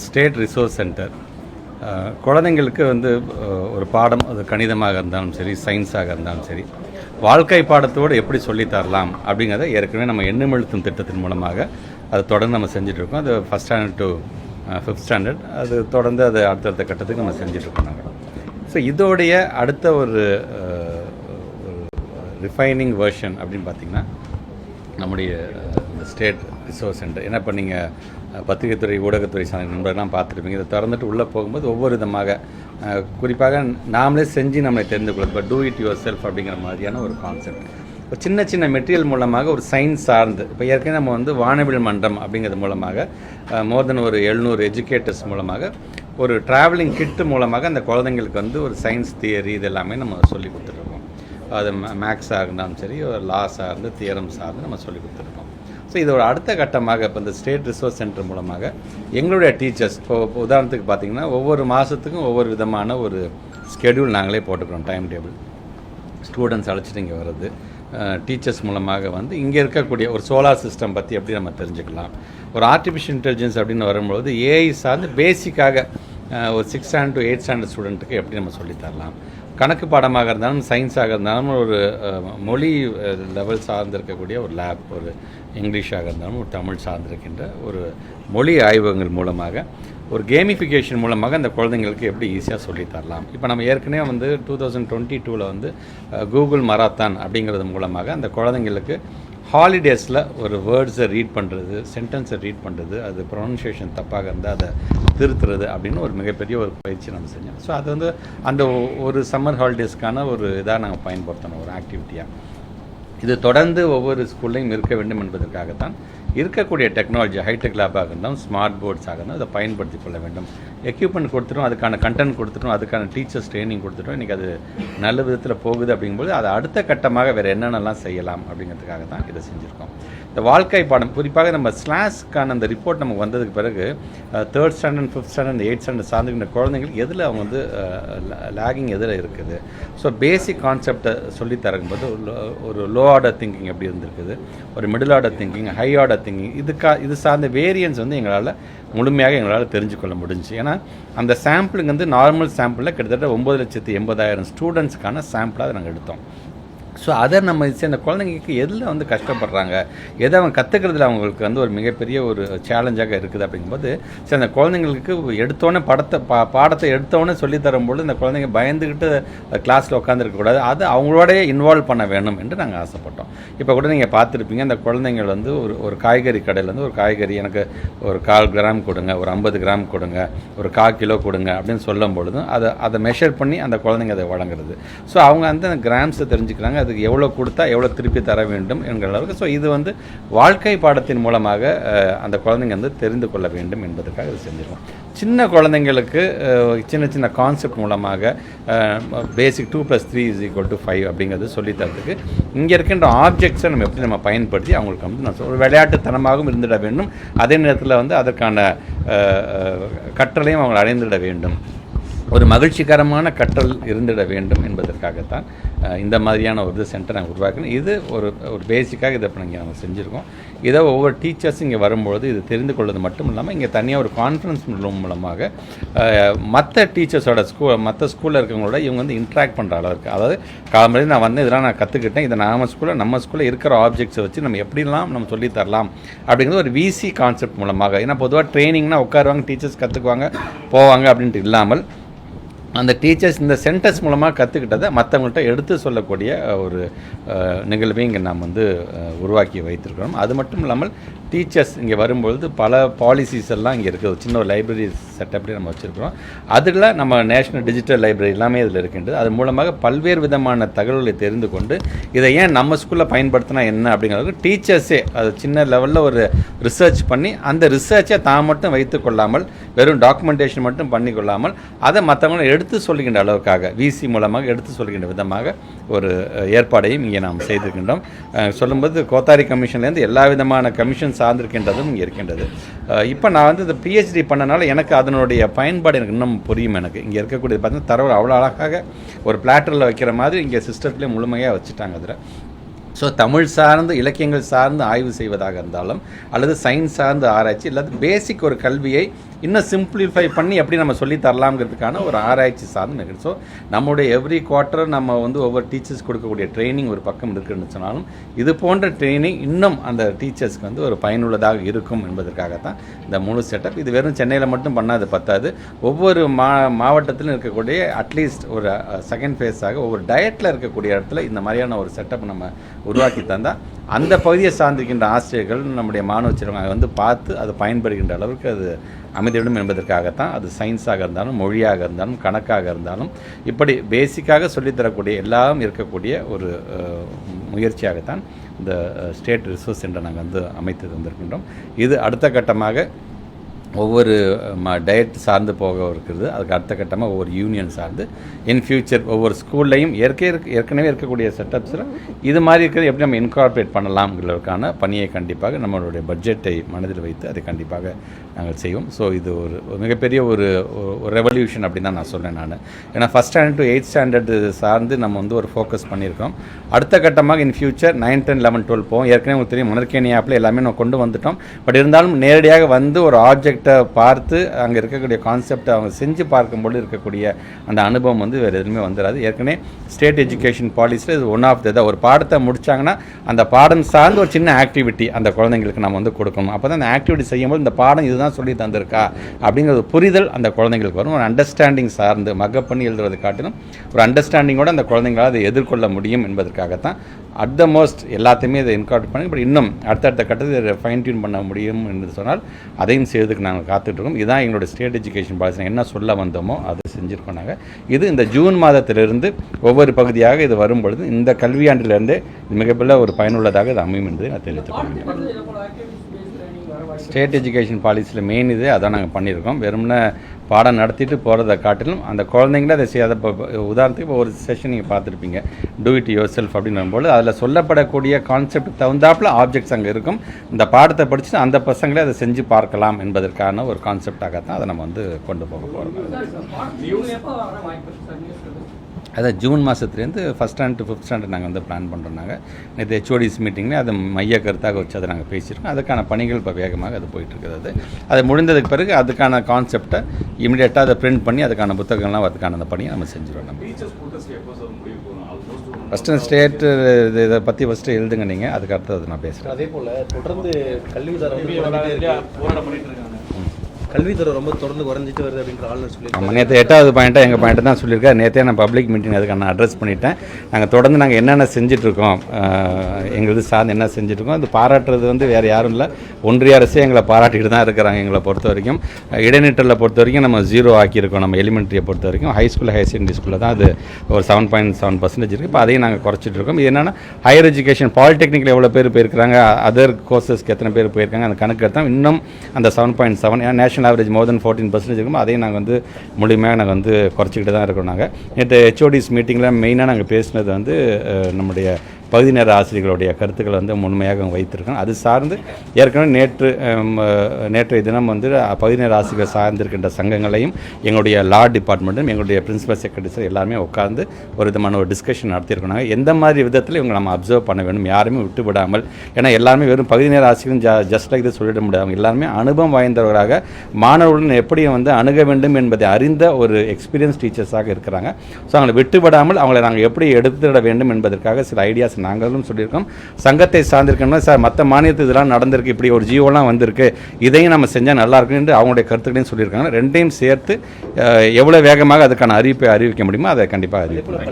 State resource centre குழந்தைங்களுக்கு வந்து ஒரு பாடம், அது கணிதமாக இருந்தாலும் சரி, சயின்ஸாக இருந்தாலும் சரி, வாழ்க்கை பாடத்தோடு எப்படி சொல்லித்தரலாம் அப்படிங்கிறத ஏற்கனவே நம்ம எண்ணுமெழுத்தும் திட்டத்தின் மூலமாக அது தொடர்ந்து நம்ம செஞ்சிட்ருக்கோம். அது first standard to 5th standard, அது தொடர்ந்து அது அடுத்தடுத்த கட்டத்துக்கு நம்ம செஞ்சிட்ருக்கோம் நாங்கள். ஸோ இதோடைய அடுத்த ஒரு ரிஃபைனிங் வெர்ஷன் அப்படின்னு பார்த்திங்கன்னா நம்முடைய ஸ்டேட் ரிசோர்ஸ் சென்டர். ஏன்னா இப்போ நீங்கள் பத்திரிகைத்துறை, ஊடகத்துறை சார்ந்த நண்பர்கள்லாம் பார்த்துருப்பீங்க. இதை திறந்துட்டு உள்ளே போகும்போது ஒவ்வொரு விதமாக குறிப்பாக நாமளே செஞ்சு நம்மளை தெரிந்து கொள்ளும். இப்போ டூ இட் யுவர் செல்ஃப் அப்படிங்கிற மாதிரியான ஒரு கான்செப்ட். இப்போ சின்ன சின்ன மெட்டீரியல் மூலமாக ஒரு சயின்ஸ் சார்ந்து, இப்போ ஏற்கனவே நம்ம வந்து வானவில் மன்றம் அப்படிங்கிறது மூலமாக மோர் தென் ஒரு 700 எஜுகேட்டர்ஸ் மூலமாக ஒரு ட்ராவலிங் கிட்டு மூலமாக அந்த குழந்தைங்களுக்கு வந்து ஒரு சயின்ஸ் தியரி இது எல்லாமே நம்ம சொல்லி கொடுத்துட்ருக்கோம். அது மேக்ஸாக இருந்தாலும் சரி, ஒரு லா சார்ந்து, தியரம் சார்ந்து நம்ம சொல்லி கொடுத்துருக்கோம். ஸோ இதோட அடுத்த கட்டமாக இப்போ இந்த ஸ்டேட் ரிசோர்ஸ் சென்டர் மூலமாக எங்களுடைய டீச்சர்ஸ், இப்போ உதாரணத்துக்கு பார்த்திங்கன்னா ஒவ்வொரு மாதத்துக்கும் ஒவ்வொரு விதமான ஒரு ஸ்கெடியூல் நாங்களே போட்டுக்கிறோம், டைம் டேபிள். ஸ்டூடெண்ட்ஸ் அழைச்சிட்டு இங்கே வர்றது, டீச்சர்ஸ் மூலமாக வந்து இங்கே இருக்கக்கூடிய ஒரு சோலார் சிஸ்டம் பற்றி எப்படி நம்ம தெரிஞ்சுக்கலாம், ஒரு ஆர்டிஃபிஷியல் இன்டெலிஜென்ஸ் அப்படின்னு வரும்பொழுது ஏஐ சார்ந்து பேசிக்காக ஒரு 6th standard to 8th standard ஸ்டூடெண்ட்டுக்கு எப்படி நம்ம சொல்லித்தரலாம், கணக்கு பாடமாக இருந்தாலும் சயின்ஸாக இருந்தாலும் ஒரு மொழி லெவல் சார்ந்து இருக்கக்கூடிய ஒரு லேப், ஒரு இங்கிலீஷாக இருந்தாலும் ஒரு தமிழ் சார்ந்திருக்கின்ற ஒரு மொழி ஆய்வகங்கள் மூலமாக ஒரு கேமிஃபிகேஷன் மூலமாக அந்த குழந்தைங்களுக்கு எப்படி ஈஸியாக சொல்லித்தரலாம். இப்போ நம்ம ஏற்கனவே வந்து 2022 வந்து கூகுள் மராத்தான் அப்படிங்கிறது மூலமாக அந்த குழந்தைங்களுக்கு ஹாலிடேஸில் ஒரு வேர்ட்ஸை ரீட் பண்ணுறது, சென்டென்ஸை ரீட் பண்ணுறது, அது ப்ரொனன்சியேஷன் தப்பாக இருந்தால் அதை திருத்துறது அப்படின்னு ஒரு மிகப்பெரிய ஒரு பயிற்சி நம்ம செஞ்சோம். ஸோ அது வந்து அந்த ஒரு சம்மர் ஹாலிடேஸ்க்கான ஒரு இதாக நாங்கள் பயன்படுத்தணும், ஒரு ஆக்டிவிட்டியாக. இது தொடர்ந்து ஒவ்வொரு ஸ்கூல்லையும் இருக்க வேண்டும் என்பதற்காகத்தான் இருக்கக்கூடிய டெக்னாலஜி, ஹைடெக் லேபாக இருந்தாலும் ஸ்மார்ட் போர்ட்ஸாக இருந்தாலும் அதை பயன்படுத்தி கொள்ள வேண்டும். எக்யூப்மெண்ட் கொடுத்துட்டோம், அதுக்கான கண்டென்ட் கொடுத்துட்டோம், அதுக்கான டீச்சர்ஸ் ட்ரைனிங் கொடுத்துட்டோம். இன்றைக்கி அது நல்ல விதத்தில் போகுது. அப்படிங்கும்போது அதை அடுத்த கட்டமாக வேறு என்னென்னலாம் செய்யலாம் அப்படிங்கிறதுக்காக தான் இதை செஞ்சுருக்கோம். இந்த வாழ்க்கை பாடம் குறிப்பாக நம்ம ஸ்லாஸ்க்கான அந்த ரிப்போர்ட் நமக்கு வந்ததுக்கு பிறகு 3rd standard, 5th standard, 8th standard சார்ந்துக்கிற குழந்தைங்களுக்கு எதில் அவங்க வந்து லேகிங் எதில் இருக்குது. ஸோ பேசிக் கான்செப்டை சொல்லி தரும்போது ஒரு லோ ஆர்டர் திங்கிங் எப்படி இருந்திருக்குது, ஒரு middle order thinking, high order thinking, இது சார்ந்த வேரியன்ஸ் வந்து எங்களால் தெரிஞ்சுக்கொள்ள முடிஞ்சு. ஏன்னா அந்த சாம்பிளுங்க வந்து நார்மல் சாம்பிளில் கிட்டத்தட்ட 9,80,000 ஸ்டூடெண்ட்ஸ்க்கான சாம்பிளாக அதை நாங்கள் எடுத்தோம். ஸோ அதை நம்ம அந்த குழந்தைங்களுக்கு எதில் வந்து கஷ்டப்படுறாங்க, எதை அவங்க கற்றுக்கிறதுல அவங்களுக்கு வந்து ஒரு மிகப்பெரிய ஒரு சேலஞ்சாக இருக்குது அப்படிங்கும்போது, சரி அந்த குழந்தைங்களுக்கு எடுத்தோடனே பாடத்தை எடுத்தோடனே சொல்லித்தரும்போது இந்த குழந்தைங்க பயந்துக்கிட்டு கிளாஸில் உட்காந்துருக்கக்கூடாது, அது அவங்களோடய இன்வால்வ் பண்ண வேணும் என்று நாங்கள் ஆசைப்பட்டோம். இப்போ கூட நீங்கள் பார்த்துருப்பீங்க, அந்த குழந்தைங்கள் வந்து ஒரு காய்கறி கடையில் வந்து ஒரு காய்கறி எனக்கு ஒரு 1/4 கிராம் கொடுங்க, ஒரு 50 கிராம் கொடுங்க, ஒரு 1/4 கிலோ கொடுங்க அப்படின்னு சொல்லும் பொழுதும் அதை மெஷர் பண்ணி அந்த குழந்தைங்க அதை வழங்குறது. ஸோ அவங்க அந்த கிராம்ஸை தெரிஞ்சுக்கிறாங்க, அதுக்கு எவ்வளோ கொடுத்தா எவ்வளோ திருப்பி தர வேண்டும் என்கிற அளவுக்கு. ஸோ இது வந்து வாழ்க்கை பாடத்தின் மூலமாக அந்த குழந்தைங்க வந்து தெரிந்து கொள்ள வேண்டும் என்பதற்காக இது செஞ்சிருக்கோம். சின்ன குழந்தைங்களுக்கு சின்ன கான்செப்ட் மூலமாக பேசிக் 2+3=5 அப்படிங்கிறது சொல்லித்தரதுக்கு இங்கே இருக்கின்ற ஆப்ஜெக்ட்ஸை நம்ம எப்படி நம்ம பயன்படுத்தி அவங்களுக்கு வந்து நான் ஒரு விளையாட்டுத்தனமாகவும் இருந்துட வேண்டும், அதே நேரத்தில் வந்து அதற்கான கற்றலையும் அவங்க அடைந்துட வேண்டும், ஒரு மகிழ்ச்சிகரமான கற்றல் இருந்திட வேண்டும் என்பதற்காகத்தான் இந்த மாதிரியான ஒரு சென்டர் நாங்கள் உருவாக்கணும். இது ஒரு பேசிக்காக இதை இப்போ நம்ம செஞ்சுருக்கோம். இதை ஒவ்வொரு டீச்சர்ஸ் இங்கே வரும்பொழுது இது தெரிந்து கொள்வது மட்டும் இல்லாமல் இங்கே தனியாக ஒரு கான்ஃபரன்ஸ் ரூம் மூலமாக மற்ற டீச்சர்ஸோட மற்ற ஸ்கூலில் இருக்கிறவங்களோட இவங்க வந்து இன்ட்ராக்ட் பண்ணுற அளவுக்கு, அதாவது காலம்படி நான் வந்து இதெல்லாம் நான் கற்றுக்கிட்டேன், இதை நம்ம ஸ்கூலில் இருக்கிற ஆப்ஜெக்ட்ஸை வச்சு நம்ம எப்படிலாம் நம்ம சொல்லித்தரலாம் அப்படிங்கிறது ஒரு விசி கான்செப்ட் மூலமாக. ஏன்னா பொதுவாக ட்ரைனிங்னா உட்காருவாங்க, டீச்சர்ஸ் கற்றுக்குவாங்க, போவாங்க அப்படின்ட்டு இல்லாமல் அந்த டீச்சர்ஸ் இந்த சென்டர்ஸ் மூலமாக கற்றுக்கிட்டதை மற்றவங்கள்ட்ட எடுத்து சொல்லக்கூடிய ஒரு நிகழ்வை இங்கே நாம் வந்து உருவாக்கி வைத்திருக்கிறோம். அது மட்டும் இல்லாமல் டீச்சர்ஸ் இங்கே வரும்பொழுது பல பாலிசிஸ் எல்லாம் இங்கே இருக்குது. சின்ன ஒரு லைப்ரரி செட்டப்லேயே நம்ம வச்சுருக்கிறோம். அதில் நம்ம நேஷ்னல் டிஜிட்டல் லைப்ரரி எல்லாமே இதில் இருக்கின்றது. அது மூலமாக பல்வேறு விதமான தகவல்களை தெரிந்து கொண்டு இதை ஏன் நம்ம ஸ்கூலில் பயன்படுத்தினா என்ன அப்படிங்கிறதுக்கு டீச்சர்ஸே அது சின்ன லெவலில் ஒரு ரிசர்ச் பண்ணி அந்த ரிசர்ச்சை தான் மட்டும் வைத்து கொள்ளாமல், வெறும் டாக்குமெண்டேஷன் மட்டும் பண்ணி கொள்ளாமல் அதை மற்றவங்களை எடுத்து சொல்லுகின்ற அளவுக்காக விசி மூலமாக எடுத்து சொல்கின்ற விதமாக ஒரு ஏற்பாடையும் இங்கே நாம் செய்திருக்கின்றோம். சொல்லும்போது கோத்தாரி கமிஷன்லேருந்து எல்லா விதமான கமிஷன் சார்ந்திருக்கின்றதும் இங்கே இருக்கின்றது. இப்போ நான் வந்து இந்த பிஹெச்டி பண்ணனால எனக்கு அதனுடைய பயன்பாடு எனக்கு இன்னும் புரியும். எனக்கு இங்கே இருக்கக்கூடியது பார்த்தீங்கன்னா தரவு அவ்வளோ அழகாக ஒரு பிளாட்டரில் வைக்கிற மாதிரி இங்கே சிஸ்டத்துலேயே முழுமையாக வச்சுட்டாங்க. அதில் ஸோ தமிழ் சார்ந்து இலக்கியங்கள் சார்ந்து ஆய்வு செய்வதாக இருந்தாலும் அல்லது சயின்ஸ் சார்ந்து ஆராய்ச்சி இல்லாத பேசிக் ஒரு கல்வியை இன்னும் சிம்பிளிஃபை பண்ணி எப்படி நம்ம சொல்லி தரலாம்ங்கிறதுக்கான ஒரு ஆராய்ச்சி சார்ந்து நிகழ்ச்சி. ஸோ நம்முடைய எவ்ரி குவார்ட்டர் நம்ம வந்து ஒவ்வொரு டீச்சர்ஸ் கொடுக்கக்கூடிய ட்ரைனிங் ஒரு பக்கம் இருக்குன்னு சொன்னாலும் இது போன்ற ட்ரைனிங் இன்னும் அந்த டீச்சர்ஸ்க்கு வந்து ஒரு பயனுள்ளதாக இருக்கும் என்பதற்காகத்தான் இந்த முழு செட்டப். இது வெறும் சென்னையில் மட்டும் பண்ணாது பத்தாது, ஒவ்வொரு மாவட்டத்திலும் இருக்கக்கூடிய அட்லீஸ்ட் ஒரு செகண்ட் ஃபேஸாக ஒவ்வொரு டயட்டில் இருக்கக்கூடிய இடத்துல இந்த மாதிரியான ஒரு செட்டப் நம்ம உருவாக்கி தந்தால் அந்த பகுதியை சார்ந்திருக்கின்ற ஆசிரியர்கள் நம்முடைய மாணவ செல்வங்க வந்து பார்த்து அது பயன்படுகின்ற அளவுக்கு அது அமைதிவிடும் என்பதற்காகத்தான். அது சயின்ஸாக இருந்தாலும், மொழியாக இருந்தாலும், கணக்காக இருந்தாலும், இப்படி பேசிக்காக சொல்லித்தரக்கூடிய எல்லாம் இருக்கக்கூடிய ஒரு முயற்சியாகத்தான் இந்த ஸ்டேட் ரிசோர்ஸ் சென்டர் நாங்கள் வந்து அமைத்து வந்திருக்கின்றோம். இது அடுத்த கட்டமாக ஒவ்வொரு டயட் சார்ந்து போக இருக்கிறது. அதுக்கு அடுத்த கட்டமாக ஒவ்வொரு யூனியன் சார்ந்து இன் ஃபியூச்சர் ஒவ்வொரு ஸ்கூல்லையும் ஏற்கனவே இருக்கக்கூடிய செட்டப்ஸில் இது மாதிரி இருக்கிறது எப்படி நம்ம இன்கார்பரேட் பண்ணலாம்ங்கிறதுக்கான பணியை கண்டிப்பாக நம்மளுடைய பட்ஜெட்டை மனதில் வைத்து அதை கண்டிப்பாக நாங்கள் செய்வோம். ஸோ இது ஒரு மிகப்பெரிய ஒரு ரெவல்யூஷன் அப்படின்னு தான் நான் சொல்கிறேன் நான். ஏன்னா first standard to 8th standard சார்ந்து நம்ம வந்து ஒரு ஃபோக்கஸ் பண்ணியிருக்கோம். அடுத்த கட்டமாக இன் ஃபியூச்சர் 9, 10, 11, 12 போவோம். ஏற்கனவே உங்களுக்கு தெரியும் மணற்கேணி ஆப்பில் எல்லாமே நம்ம கொண்டு வந்துட்டோம். பட் இருந்தாலும் நேரடியாக வந்து ஒரு ஆப்ஜெக்ட் பார்த்து அங்கே இருக்கக்கூடிய கான்செப்டை அவங்க செஞ்சு பார்க்கும்போது இருக்கக்கூடிய அந்த அனுபவம் வந்து வேறு எதுவுமே வந்துடாது. ஏற்கனவே ஸ்டேட் எஜுகேஷன் பாலிசியில் இது ஒன் ஆஃப் த ஒரு பாடத்தை முடித்தாங்கன்னா அந்த பாடம் சார்ந்து ஒரு சின்ன ஆக்டிவிட்டி அந்த குழந்தைங்களுக்கு நம்ம வந்து கொடுக்கணும். அப்போ தான் அந்த ஆக்டிவிட்டி செய்யும்போது இந்த பாடம் இதுதான் சொல்லி தந்திருக்கா அப்படிங்கிற ஒரு புரிதல் அந்த குழந்தைங்களுக்கு வரும். ஒரு அண்டர்ஸ்டாண்டிங் சார்ந்து மக்கப் பண்ணி எழுதுறதை காட்டிலும் ஒரு அண்டர்ஸ்டாண்டிங்கோடு அந்த குழந்தைங்களால் அதை எதிர்கொள்ள முடியும் என்பதற்காகத்தான் அட் த மோஸ்ட் எல்லாத்தையுமே இதை இன்கார்பரேட் பண்ணி பட் இன்னும் அடுத்தடுத்த கட்டத்தில் இதை ஃபைன் டியூன் பண்ண முடியும் என்று சொன்னால் அதையும் செய்வதற்கு நாங்கள் காத்துட்ருக்கோம். இதுதான் எங்களோட ஸ்டேட் எஜுகேஷன் பாலிசி என்ன சொல்ல வந்தோமோ அதை செஞ்சுருக்கோம் நாங்கள். இது இந்த ஜூன் மாதத்திலிருந்து ஒவ்வொரு பகுதியாக இது வரும்பொழுது இந்த கல்வியாண்டிலிருந்து மிகப்பெரிய ஒரு பயனுள்ளதாக இது அமையும் என்பதை நான் தெரிவித்துக் கொள்கிறேன். ஸ்டேட் எஜுகேஷன் பாலிசியில் மெயின் இது அதான் நாங்கள் பண்ணியிருக்கோம். வெறும்னா பாடம் நடத்திட்டு போகிறத காட்டிலும் அந்த குழந்தைங்கள அதை செய்யாத உதாரணத்துக்கு இப்போ ஒரு செஷன் நீங்கள் பார்த்துருப்பீங்க டூ இட் யுவர் செல்ஃப் அப்படின்னு போது அதில் சொல்லப்படக்கூடிய கான்செப்ட் தகுந்தாப்பில் ஆப்ஜெக்ட்ஸ் அங்கே இருக்கும். இந்த பாடத்தை படிச்சுட்டு அந்த பசங்களே அதை செஞ்சு பார்க்கலாம் என்பதற்கான ஒரு கான்செப்டாகத்தான் அதை நம்ம வந்து கொண்டு போக போகிறோம். அதான் ஜூன் மாதத்துலேருந்து first standard to 5th standard நாங்கள் வந்து பிளான் பண்ணுறோம். நாங்கள் நேற்று HODs மீட்டிங்கில் அதை மைய கருத்தாக வச்சு அதை நாங்கள் பேசியிருக்கோம். அதுக்கான பணிகள் இப்போ வேகமாக அது போயிட்டுருக்குது. அது முடிந்ததுக்கு பிறகு அதுக்கான கான்செப்டை இமீடியட்டாக அதை பிரிண்ட் பண்ணி அதுக்கான புத்தகங்கள்லாம் அதுக்கான அந்த பணியை நம்ம செஞ்சுருவோம். நம்ம ஃபஸ்ட்டு ஸ்டேட் இதை பற்றி ஃபஸ்ட்டு எழுதுங்க நீங்கள், அதுக்கு அடுத்தது நான் பேசுகிறேன். அதே போல் தொடர்ந்து கல்வித்துறை ரொம்ப தொடர்ந்து குறைஞ்சிட்டு வருது அப்படின்ற ஆளுநர் சொல்லியிருக்காங்க. நேற்று 8வது பாயிண்ட்டாக எங்கள் பாயிண்ட்டு தான் சொல்லியிருக்காரு. நேற்றே நான் பப்ளிக் மீட்டிங் அதுக்கு நான் அட்ரஸ் பண்ணிட்டேன். நாங்கள் தொடர்ந்து நாங்கள் என்னென்ன செஞ்சிட்ருக்கோம், எங்களுக்கு சார்ந்து என்ன செஞ்சுட்ருக்கோம், அது பாராட்டுறது வந்து வேறு யாரும் இல்லை, ஒன்றிய அரசே எங்களை பாராட்டிட்டு தான் இருக்கிறாங்க. எங்களை பொறுத்த வரைக்கும் இடைநிற்றலை பொறுத்த வரைக்கும் நம்ம 0 ஆக்கியிருக்கோம். நம்ம எலிமெண்ட்ரியை பொறுத்த வரைக்கும் ஹைஸ்கூல் ஹையர் செகண்டரி ஸ்கூலில் தான் அது ஒரு 7.7% இருக்குது. இப்போ அதையும் நாங்கள் குறைச்சிட்டு இருக்கோம். இது என்னென்னா ஹையர் எஜுகேஷன் பாலிடெக்னிக்கில் எவ்வளோ பேர் போயிருக்கிறாங்க, அதர் கோர்சஸ்க்கு எத்தனை பேர் போயிருக்காங்க, அந்த கணக்கு எடுத்தால் இன்னும் அந்த 7.7 ஏன்னா நேஷனல் ஆவரேஜ் மோர் தென் 14% இருக்கும். அதையும் நாங்கள் வந்து முழுமையாக நாங்கள் வந்து குறைச்சிக்கிட்டு தான் இருக்கோம். நாங்கள் நேற்று HODs மீட்டிங்கில் மெயினாக நாங்கள் பேசினது வந்து நம்முடைய பகுதி நேர ஆசிரியர்களுடைய கருத்துக்களை வந்து முழுமையாக வைத்திருக்கோம். அது சார்ந்து ஏற்கனவே நேற்றைய தினம் வந்து பகுதி நேர ஆசிரியர்கள் சார்ந்திருக்கின்ற சங்கங்களையும் எங்களுடைய லா டிபார்ட்மெண்ட்டும் எங்களுடைய பிரின்சிபல் செக்ரட்டரிஸ் எல்லாருமே உட்கார்ந்து ஒரு விதமான ஒரு டிஸ்கஷன் நடத்தியிருக்கோம். நாங்கள் எந்த மாதிரி விதத்தில் இவங்க நம்ம அப்சர்வ் பண்ண வேண்டும், யாருமே விட்டு விடாமல். ஏன்னா எல்லாருமே வெறும் பகுதி நேர ஆசிரியர்கள் ஜஸ்ட் லைக் இதை சொல்லிட முடியாது. அவங்க எல்லாருமே அனுபவம் வாய்ந்தவர்களாக மாணவர்களுடன் எப்படி வந்து அணுக வேண்டும் என்பதை அறிந்த ஒரு எக்ஸ்பீரியன்ஸ் டீச்சர்ஸாக இருக்கிறாங்க. ஸோ அவங்களை விட்டுவிடாமல் அவங்களை நாங்கள் எப்படி எடுத்துவிட வேண்டும் என்பதற்காக சில ஐடியாஸ் நாங்களும் சொல்லியிருக்கோம். சங்கத்தை சார்ந்திருக்கோம்னா சார் மற்ற மாநிலத்தில் இதெல்லாம் நடந்திருக்கு, இப்படி ஒரு ஜியோலாம் வந்திருக்கு, இதையும் நம்ம செஞ்சால் நல்லா இருக்குன்னு என்று அவங்களுடைய கருத்துக்களையும் சொல்லியிருக்காங்க. ரெண்டையும் சேர்த்து எவ்வளோ வேகமாக அதுக்கான அறிவிப்பை அறிவிக்க முடியுமோ அதை கண்டிப்பாக அறிவிப்போம்.